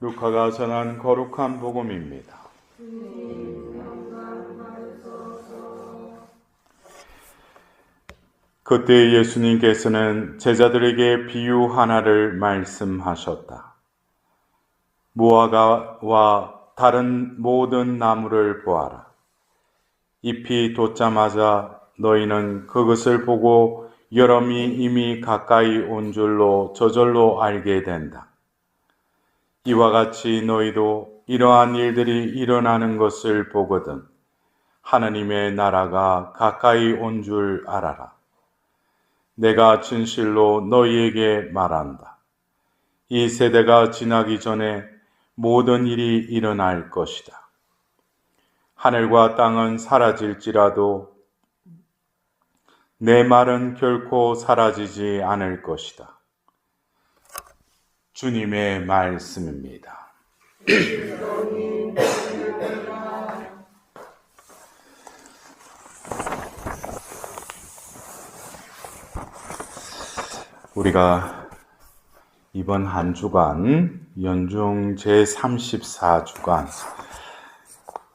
루카가 전한 거룩한 복음입니다. 그때 예수님께서는 제자들에게 비유 하나를 말씀하셨다. 무화과와 다른 모든 나무를 보아라. 잎이 돋자마자 너희는 그것을 보고 여름이 이미 가까이 온 줄로 저절로 알게 된다. 이와 같이 너희도 이러한 일들이 일어나는 것을 보거든 하나님의 나라가 가까이 온 줄 알아라. 내가 진실로 너희에게 말한다. 이 세대가 지나기 전에 모든 일이 일어날 것이다. 하늘과 땅은 사라질지라도 내 말은 결코 사라지지 않을 것이다. 주님의 말씀입니다. 우리가 이번 한 주간 연중 제34주간,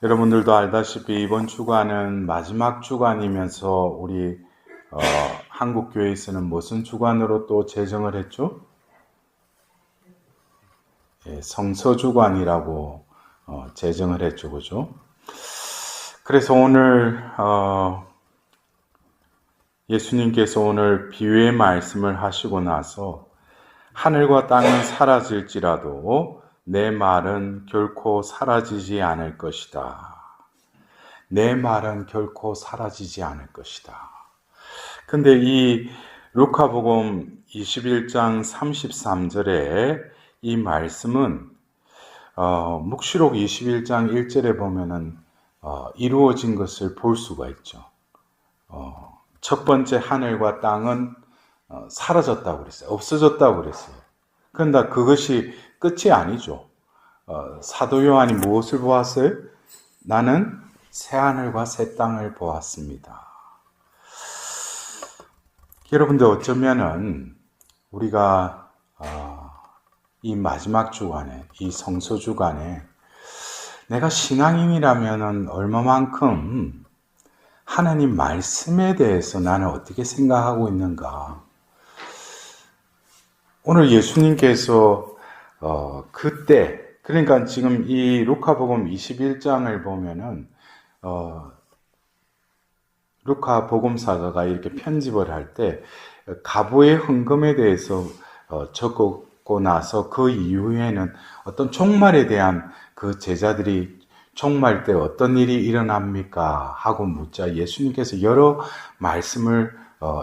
여러분들도 알다시피 이번 주간은 마지막 주간이면서 우리 한국교회에서는 무슨 주간으로 또 제정을 했죠? 성서주간이라고 제정을 했죠, 그죠? 그래서 오늘 예수님께서 오늘 비유의 말씀을 하시고 나서 하늘과 땅은 사라질지라도 내 말은 결코 사라지지 않을 것이다. 내 말은 결코 사라지지 않을 것이다. 근데 이 루카복음 21장 33절에 이 말씀은 묵시록 21장 1절에 보면은 이루어진 것을 볼 수가 있죠. 첫 번째 하늘과 땅은 사라졌다고 그랬어요. 없어졌다고 그랬어요. 그런데 그것이 끝이 아니죠. 사도 요한이 무엇을 보았어요? 나는 새 하늘과 새 땅을 보았습니다. 여러분들 어쩌면은 우리가 이 마지막 주간에, 이 성서 주간에 내가 신앙인이라면은 얼마만큼 하나님 말씀에 대해서 나는 어떻게 생각하고 있는가? 오늘 예수님께서 그때, 그러니까 지금 이 루카복음 21장을 보면은 루카 복음사가가 이렇게 편집을 할 때 가부의 헌금에 대해서 적고 나서 그 이후에는 어떤 종말에 대한 그 제자들이 종말 때 어떤 일이 일어납니까? 하고 묻자 예수님께서 여러 말씀을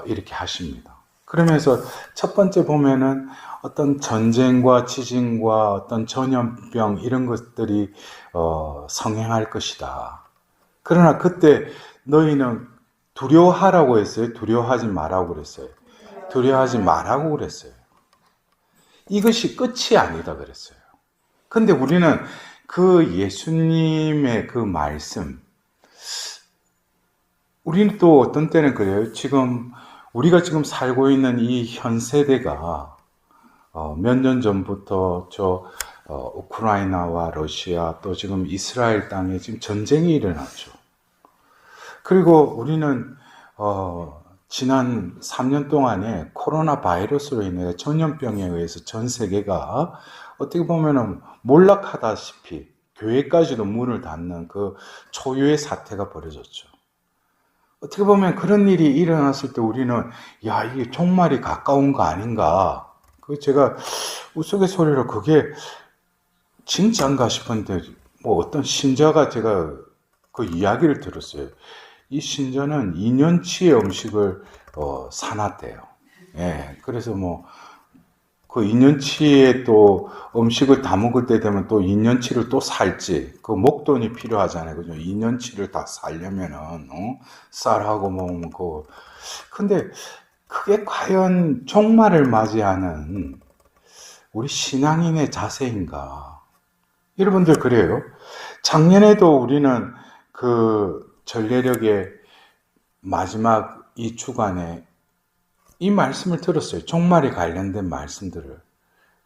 이렇게 하십니다. 그러면서 첫 번째 보면은 어떤 전쟁과 지진과 어떤 전염병 이런 것들이 성행할 것이다. 그러나 그때 너희는 두려워하라고 했어요? 두려워하지 말라고 그랬어요? 두려워하지 말라고 그랬어요. 이것이 끝이 아니다 그랬어요. 근데 우리는 그 예수님의 그 말씀, 우리는 또 어떤 때는 그래요. 우리가 지금 살고 있는 이 현 세대가 몇 년 전부터 우크라이나와 러시아 또 지금 이스라엘 땅에 지금 전쟁이 일어났죠. 그리고 우리는 지난 3년 동안에 코로나 바이러스로 인해 전염병에 의해서 전 세계가 어떻게 보면은 몰락하다시피 교회까지도 문을 닫는 그 초유의 사태가 벌어졌죠. 어떻게 보면 그런 일이 일어났을 때 우리는 이게 종말이 가까운 거 아닌가? 제가 우스갯소리로 그게 진짜인가 싶은데 어떤 신자가 제가 그 이야기를 들었어요. 이 신자는 2년치의 음식을 사놨대요. 그래서 그 2년치에 또 음식을 다 먹을 때 되면 또 2년치를 또 살지. 그 목돈이 필요하잖아요. 그죠? 2년치를 다 살려면은, 쌀하고 근데 그게 과연 종말을 맞이하는 우리 신앙인의 자세인가? 여러분들 그래요? 작년에도 우리는 그 전례력의 마지막 이 주간에 이 말씀을 들었어요. 종말에 관련된 말씀들을.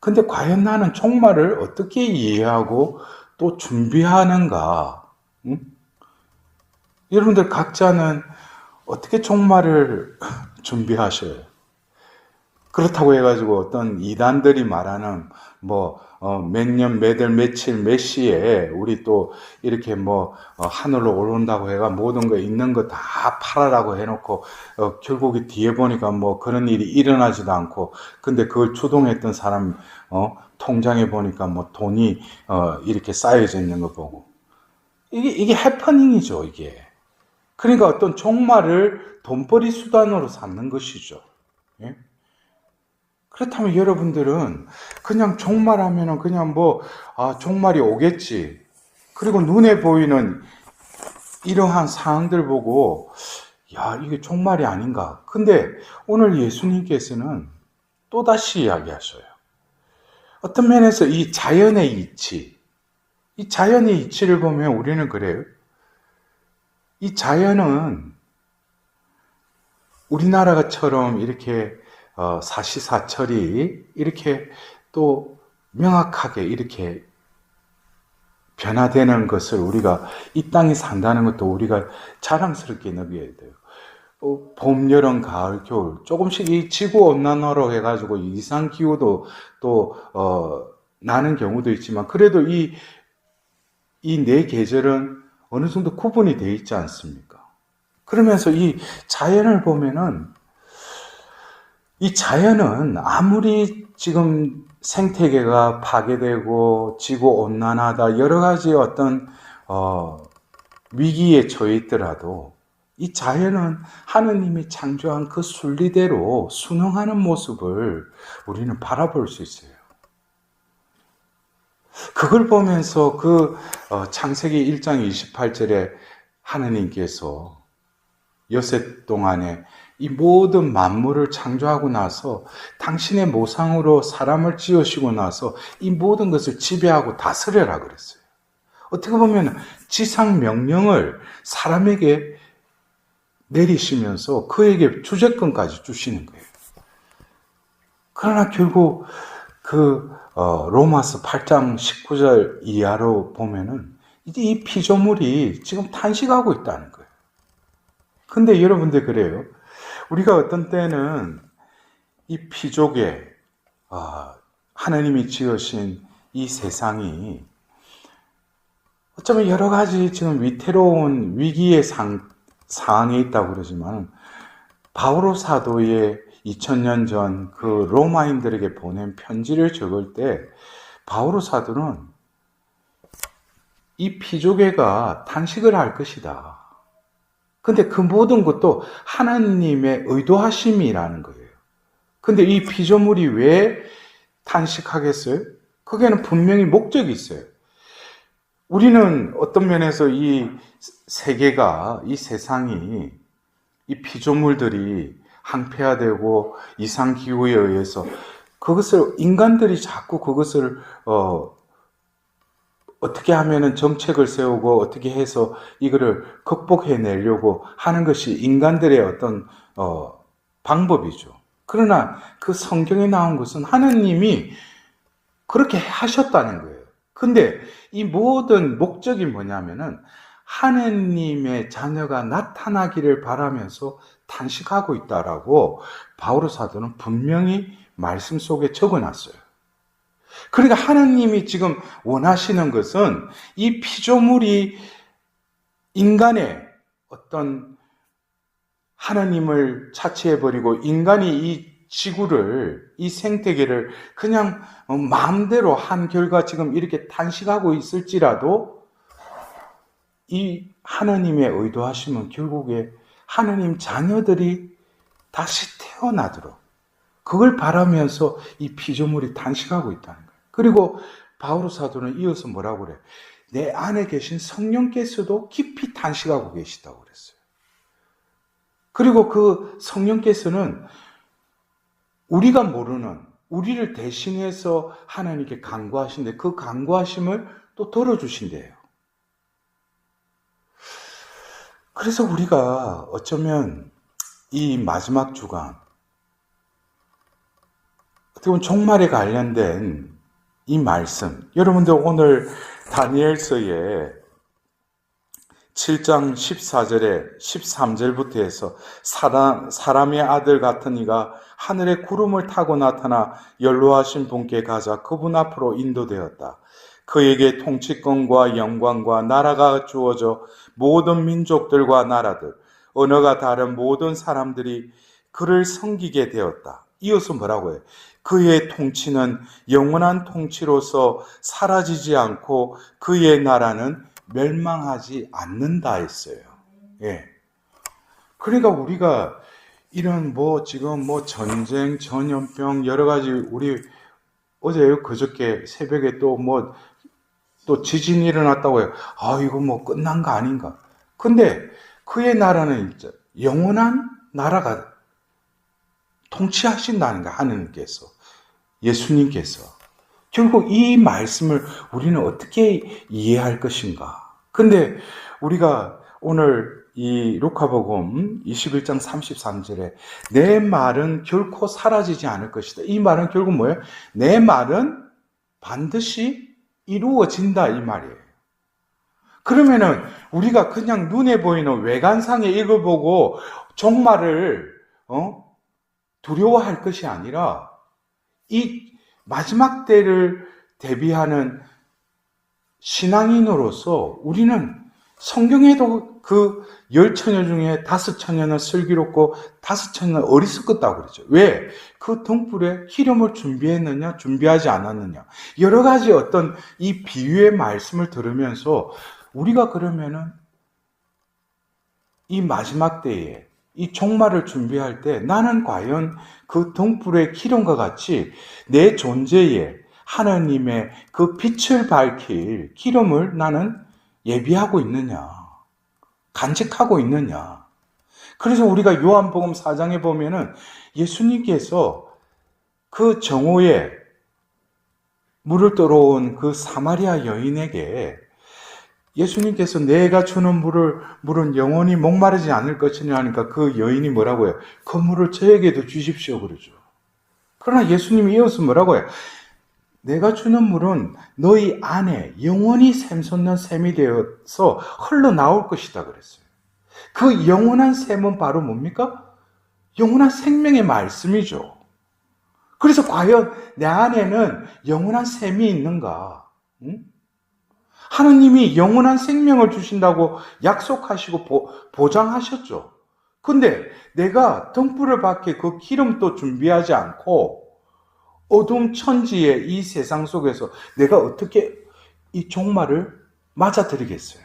근데 과연 나는 종말을 어떻게 이해하고 또 준비하는가? 응? 여러분들 각자는 어떻게 종말을 준비하셔요? 그렇다고 해가지고 어떤 이단들이 말하는 몇 년, 몇 월, 며칠, 몇 시에 우리 또 이렇게 하늘로 오른다고 해가 모든 거 있는 거 다 팔아라고 해놓고 결국에 뒤에 보니까 그런 일이 일어나지도 않고 근데 그걸 주동했던 사람 통장에 보니까 돈이 이렇게 쌓여져 있는 거 보고 이게 해퍼닝이죠 이게. 그러니까 어떤 종말을 돈벌이 수단으로 삼는 것이죠. 예? 그렇다면 여러분들은 그냥 종말하면은 그냥 종말이 오겠지. 그리고 눈에 보이는 이러한 상황들 보고, 야, 이게 종말이 아닌가. 근데 오늘 예수님께서는 또다시 이야기하셔요. 어떤 면에서 이 자연의 이치, 이 자연의 이치를 보면 우리는 그래요. 이 자연은 우리나라처럼 이렇게 사시사철이 이렇게 또 명확하게 이렇게 변화되는 것을 우리가 이 땅에 산다는 것도 우리가 자랑스럽게 여겨야 돼요. 봄, 여름, 가을, 겨울 조금씩 이 지구 온난화로 해가지고 이상 기후도 또 나는 경우도 있지만 그래도 이 네 계절은 어느 정도 구분이 되어 있지 않습니까? 그러면서 이 자연을 보면은 이 자연은 아무리 지금 생태계가 파괴되고 지구 온난화다 여러 가지 어떤 위기에 처해 있더라도 이 자연은 하느님이 창조한 그 순리대로 순응하는 모습을 우리는 바라볼 수 있어요. 그걸 보면서 창세기 1장 28절에 하느님께서 여섯 동안에 이 모든 만물을 창조하고 나서 당신의 모상으로 사람을 지으시고 나서 이 모든 것을 지배하고 다스려라 그랬어요. 어떻게 보면 지상 명령을 사람에게 내리시면서 그에게 주재권까지 주시는 거예요. 그러나 결국 로마서 8장 19절 이하로 보면은 이제 이 피조물이 지금 탄식하고 있다는 거예요. 근데 여러분들 그래요. 우리가 어떤 때는 이 피조계, 하나님이 지으신 이 세상이 어쩌면 여러 가지 지금 위태로운 위기의 상황에 있다고 그러지만 바오로 사도의 2000년 전 그 로마인들에게 보낸 편지를 적을 때 바오로 사도는 이 피조계가 탄식을 할 것이다. 근데 그 모든 것도 하나님의 의도하심이라는 거예요. 근데 이 피조물이 왜 탄식하겠어요? 거기에는 분명히 목적이 있어요. 우리는 어떤 면에서 이 세계가, 이 세상이, 이 피조물들이 항폐화되고 이상기후에 의해서 그것을 인간들이 자꾸 그것을 어떻게 하면은 정책을 세우고 어떻게 해서 이거를 극복해내려고 하는 것이 인간들의 어떤 방법이죠. 그러나 그 성경에 나온 것은 하나님이 그렇게 하셨다는 거예요. 근데 이 모든 목적이 뭐냐면은 하나님의 자녀가 나타나기를 바라면서 탄식하고 있다라고 바오로 사도는 분명히 말씀 속에 적어놨어요. 그러니까 하나님이 지금 원하시는 것은 이 피조물이 인간의 어떤 하나님을 차치해버리고 인간이 이 지구를, 이 생태계를 그냥 마음대로 한 결과 지금 이렇게 탄식하고 있을지라도 이 하나님의 의도하심은 결국에 하나님 자녀들이 다시 태어나도록 그걸 바라면서 이 피조물이 탄식하고 있다는 거예요. 그리고 바오로 사도는 이어서 뭐라고 그래요? 내 안에 계신 성령께서도 깊이 탄식하고 계시다고 그랬어요. 그리고 그 성령께서는 우리가 모르는 우리를 대신해서 하나님께 간구하신데 그 간구하심을 또 들어주신대요. 그래서 우리가 어쩌면 이 마지막 주간 어떻게 보면 종말에 관련된 이 말씀, 여러분들 오늘 다니엘서에 7장 14절에 13절부터 해서 사람의 아들 같은 이가 하늘의 구름을 타고 나타나 연로하신 분께 가자 그분 앞으로 인도되었다. 그에게 통치권과 영광과 나라가 주어져 모든 민족들과 나라들, 언어가 다른 모든 사람들이 그를 섬기게 되었다. 이어서 뭐라고 해요? 그의 통치는 영원한 통치로서 사라지지 않고 그의 나라는 멸망하지 않는다 했어요. 예. 그러니까 우리가 이런 지금 전쟁, 전염병 여러 가지 우리 어제 그저께 새벽에 또 지진이 일어났다고 해요. 이거 끝난 거 아닌가? 근데 그의 나라는 이제 영원한 나라가 통치하신다는 거 하느님께서, 예수님께서. 결국 이 말씀을 우리는 어떻게 이해할 것인가? 근데 우리가 오늘 이 루카복음 21장 33절에 내 말은 결코 사라지지 않을 것이다. 이 말은 결국 뭐예요? 내 말은 반드시 이루어진다 이 말이에요. 그러면은 우리가 그냥 눈에 보이는 외관상에 이걸 보고 종말을 두려워할 것이 아니라 이 마지막 때를 대비하는 신앙인으로서 우리는 성경에도 그 10처녀 중에 5처녀는 슬기롭고 5처녀는 어리석었다고 그러죠. 왜? 그 등불에 기름을 준비했느냐, 준비하지 않았느냐. 여러 가지 어떤 이 비유의 말씀을 들으면서 우리가 그러면은 이 마지막 때에 이 종말을 준비할 때 나는 과연 그 등불의 기름과 같이 내 존재에 하나님의 그 빛을 밝힐 기름을 나는 예비하고 있느냐, 간직하고 있느냐. 그래서 우리가 요한복음 4장에 보면은 예수님께서 그 정오에 물을 떠러온 그 사마리아 여인에게 예수님께서 내가 주는 물은 영원히 목마르지 않을 것이냐 하니까 그 여인이 뭐라고 해요? 그 물을 저에게도 주십시오 그러죠. 그러나 예수님이 이어서 뭐라고 해요? 내가 주는 물은 너희 안에 영원히 샘솟는 샘이 되어서 흘러나올 것이다 그랬어요. 그 영원한 샘은 바로 뭡니까? 영원한 생명의 말씀이죠. 그래서 과연 내 안에는 영원한 샘이 있는가? 응? 하느님이 영원한 생명을 주신다고 약속하시고 보장하셨죠. 근데 내가 등불을 받게 그 기름도 준비하지 않고 어둠 천지의 이 세상 속에서 내가 어떻게 이 종말을 맞아들이겠어요?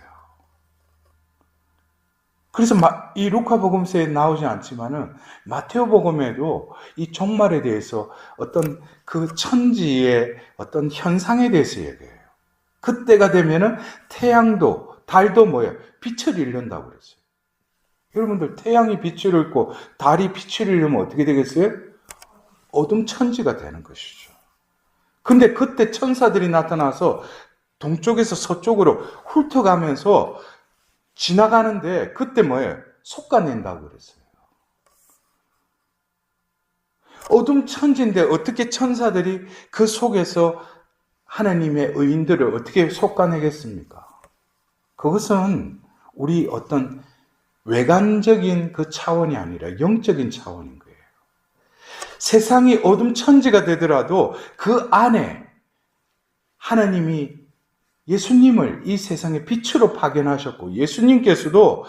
그래서 이 루카복음서에 나오지 않지만은 마테오복음에도 이 종말에 대해서 어떤 그 천지의 어떤 현상에 대해서 얘기해요. 그때가 되면은 태양도 달도 뭐예요? 빛을 잃는다고 그랬어요. 여러분들 태양이 빛을 잃고 달이 빛을 잃으면 어떻게 되겠어요? 어둠 천지가 되는 것이죠. 근데 그때 천사들이 나타나서 동쪽에서 서쪽으로 훑어가면서 지나가는데 그때 뭐예요? 솎아낸다고 그랬어요. 어둠 천지인데 어떻게 천사들이 그 속에서 하나님의 의인들을 어떻게 솎아내겠습니까? 그것은 우리 어떤 외관적인 그 차원이 아니라 영적인 차원인 거예요. 세상이 어둠 천지가 되더라도 그 안에 하나님이 예수님을 이 세상의 빛으로 파견하셨고 예수님께서도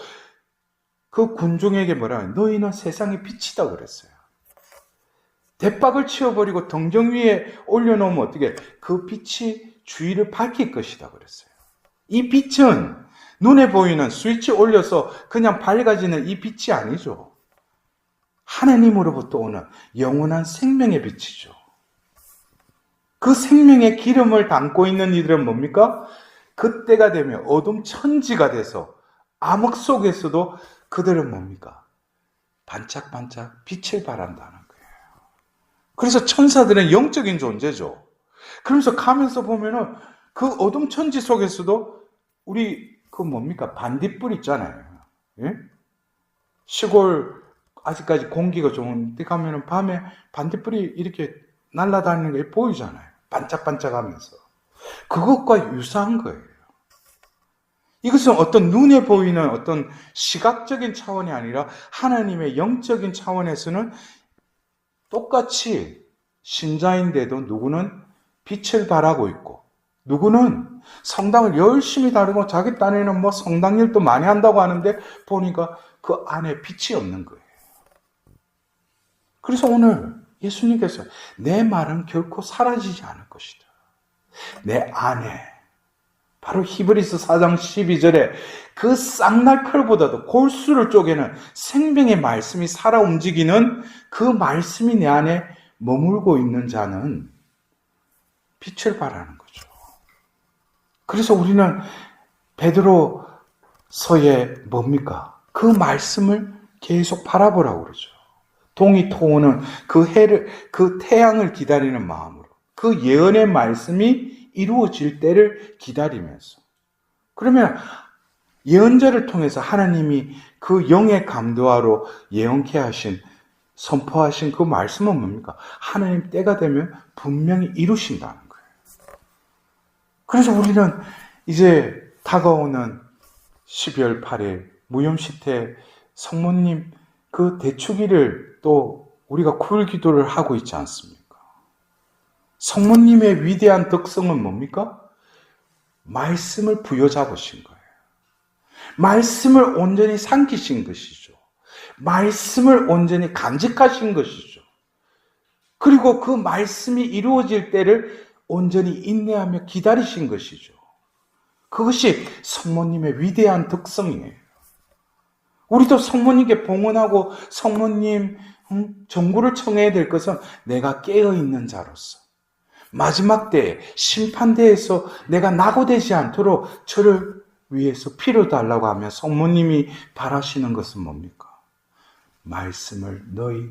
그 군중에게 뭐라 해요? 너희는 세상의 빛이다 그랬어요. 대박을 치워버리고 등정 위에 올려놓으면 어떻게 그 빛이 주위를 밝힐 것이다 그랬어요. 이 빛은 눈에 보이는 스위치 올려서 그냥 밝아지는 이 빛이 아니죠. 하나님으로부터 오는 영원한 생명의 빛이죠. 그 생명의 기름을 담고 있는 이들은 뭡니까? 그때가 되면 어둠 천지가 돼서 암흑 속에서도 그들은 뭡니까? 반짝반짝 빛을 발한다는 거예요. 그래서 천사들은 영적인 존재죠. 그러면서 가면서 보면은 그 어둠 천지 속에서도 우리 그 뭡니까? 반딧불 있잖아요. 예? 시골 아직까지 공기가 좋은데 가면은 밤에 반딧불이 이렇게 날아다니는 게 보이잖아요. 반짝반짝하면서. 그것과 유사한 거예요. 이것은 어떤 눈에 보이는 어떤 시각적인 차원이 아니라 하나님의 영적인 차원에서는 똑같이 신자인데도 누구는 빛을 발하고 있고 누구는 성당을 열심히 다니고 자기 딴에는 뭐 성당일도 많이 한다고 하는데 보니까 그 안에 빛이 없는 거예요. 그래서 오늘 예수님께서 내 말은 결코 사라지지 않을 것이다. 내 안에 바로 히브리서 4장 12절에 그 쌍날칼보다도 골수를 쪼개는 생명의 말씀이 살아 움직이는 그 말씀이 내 안에 머물고 있는 자는 빛을 발하는 거죠. 그래서 우리는 베드로서에 뭡니까? 그 말씀을 계속 바라보라고 그러죠. 동이 토오는 그 태양을 기다리는 마음으로 그 예언의 말씀이 이루어질 때를 기다리면서 그러면 예언자를 통해서 하나님이 그 영의 감도하러 예언케 하신 선포하신 그 말씀은 뭡니까? 하나님 때가 되면 분명히 이루신다는 거예요. 그래서 우리는 이제 다가오는 12월 8일 무염시태 성모님 그 대축일을 또 우리가 쿨 기도를 하고 있지 않습니까? 성모님의 위대한 덕성은 뭡니까? 말씀을 부여잡으신 거예요. 말씀을 온전히 삼키신 것이죠. 말씀을 온전히 간직하신 것이죠. 그리고 그 말씀이 이루어질 때를 온전히 인내하며 기다리신 것이죠. 그것이 성모님의 위대한 덕성이에요. 우리도 성모님께 봉헌하고 성모님 정구를 청해야 될 것은 내가 깨어있는 자로서 마지막 때에 심판대에서 내가 낙오되지 않도록 저를 위해서 피를 달라고 하면 성모님이 바라시는 것은 뭡니까? 말씀을 너희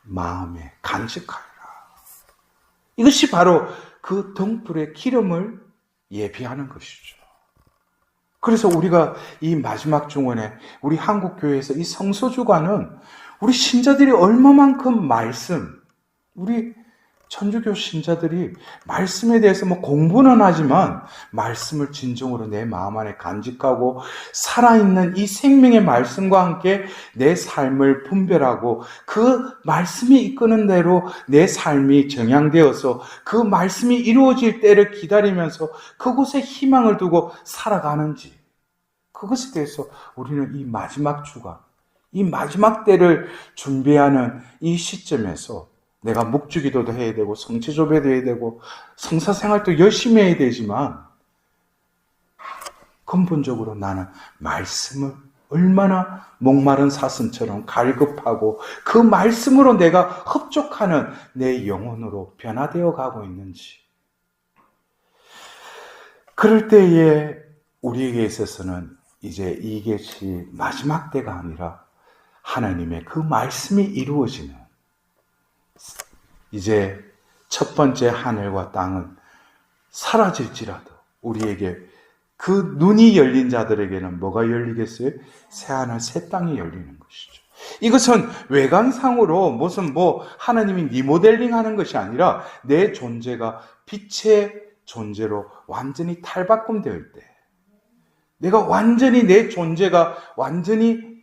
마음에 간직하라. 이것이 바로 그 등불의 기름을 예비하는 것이죠. 그래서 우리가 이 마지막 중원에 우리 한국교회에서 이 성소주간은 우리 신자들이 얼마만큼 우리 천주교 신자들이 말씀에 대해서 뭐 공부는 하지만 말씀을 진정으로 내 마음 안에 간직하고 살아있는 이 생명의 말씀과 함께 내 삶을 분별하고 그 말씀이 이끄는 대로 내 삶이 정향되어서 그 말씀이 이루어질 때를 기다리면서 그곳에 희망을 두고 살아가는지 그것에 대해서 우리는 이 마지막 주간, 이 마지막 때를 준비하는 이 시점에서 내가 묵주기도도 해야 되고 성체조배도 해야 되고 성사생활도 열심히 해야 되지만 근본적으로 나는 말씀을 얼마나 목마른 사슴처럼 갈급하고 그 말씀으로 내가 흡족하는 내 영혼으로 변화되어 가고 있는지 그럴 때에 우리에게 있어서는 이제 이것이 마지막 때가 아니라 하나님의 그 말씀이 이루어지는 이제 첫 번째 하늘과 땅은 사라질지라도 우리에게 그 눈이 열린 자들에게는 뭐가 열리겠어요? 새 하늘 새 땅이 열리는 것이죠. 이것은 외관상으로 무슨 하나님이 리모델링 하는 것이 아니라 내 존재가 빛의 존재로 완전히 탈바꿈될 때 내가 완전히 내 존재가 완전히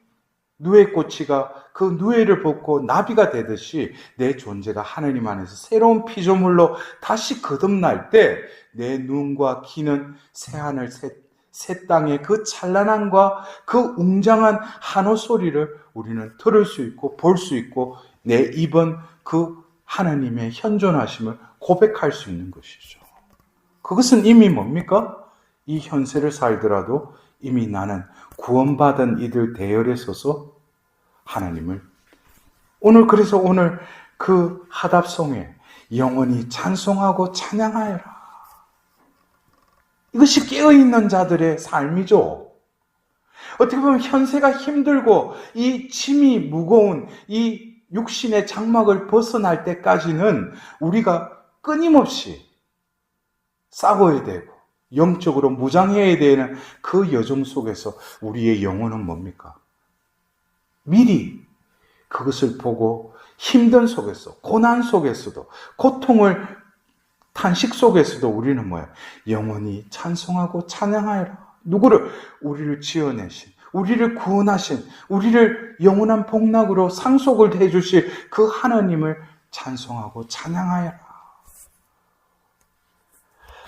누에꽃이가 그 누에를 벗고 나비가 되듯이 내 존재가 하나님 안에서 새로운 피조물로 다시 거듭날 때 내 눈과 귀는 새하늘 새 땅의 그 찬란함과 그 웅장한 한호 소리를 우리는 들을 수 있고 볼 수 있고 내 입은 그 하나님의 현존하심을 고백할 수 있는 것이죠. 그것은 이미 뭡니까? 이 현세를 살더라도 이미 나는 구원받은 이들 대열에 서서 하나님을 그래서 오늘 그 하답송에 영원히 찬송하고 찬양하여라. 이것이 깨어있는 자들의 삶이죠. 어떻게 보면 현세가 힘들고 이 짐이 무거운 이 육신의 장막을 벗어날 때까지는 우리가 끊임없이 싸워야 되고 영적으로 무장해야 되는 그 여정 속에서 우리의 영혼은 뭡니까? 미리 그것을 보고 힘든 속에서, 고난 속에서도, 고통을 탄식 속에서도 우리는 뭐예요? 영원히 찬송하고 찬양하여라. 누구를? 우리를 지어내신, 우리를 구원하신, 우리를 영원한 복락으로 상속을 해주실 그 하나님을 찬송하고 찬양하여라.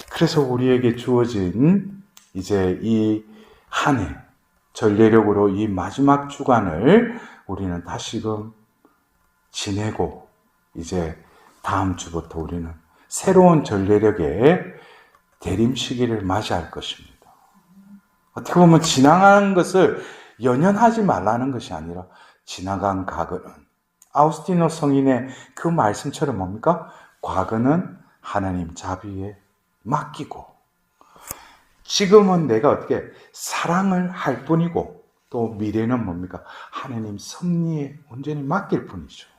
그래서 우리에게 주어진 이제 이 한 해, 전례력으로 이 마지막 주간을 우리는 다시금 지내고, 이제 다음 주부터 우리는 새로운 전례력의 대림 시기를 맞이할 것입니다. 어떻게 보면 지나간 것을 연연하지 말라는 것이 아니라, 지나간 과거는, 아우스티노 성인의 그 말씀처럼 뭡니까? 과거는 하나님 자비에 맡기고, 지금은 내가 어떻게 사랑을 할 뿐이고, 또 미래는 뭡니까? 하나님 섭리에 온전히 맡길 뿐이죠.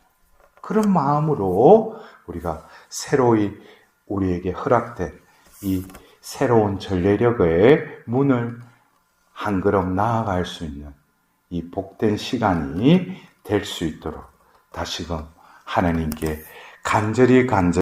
그런 마음으로 우리가 새로이 우리에게 허락된 이 새로운 전례력의 문을 한 걸음 나아갈 수 있는 이 복된 시간이 될 수 있도록 다시금 하나님께 간절히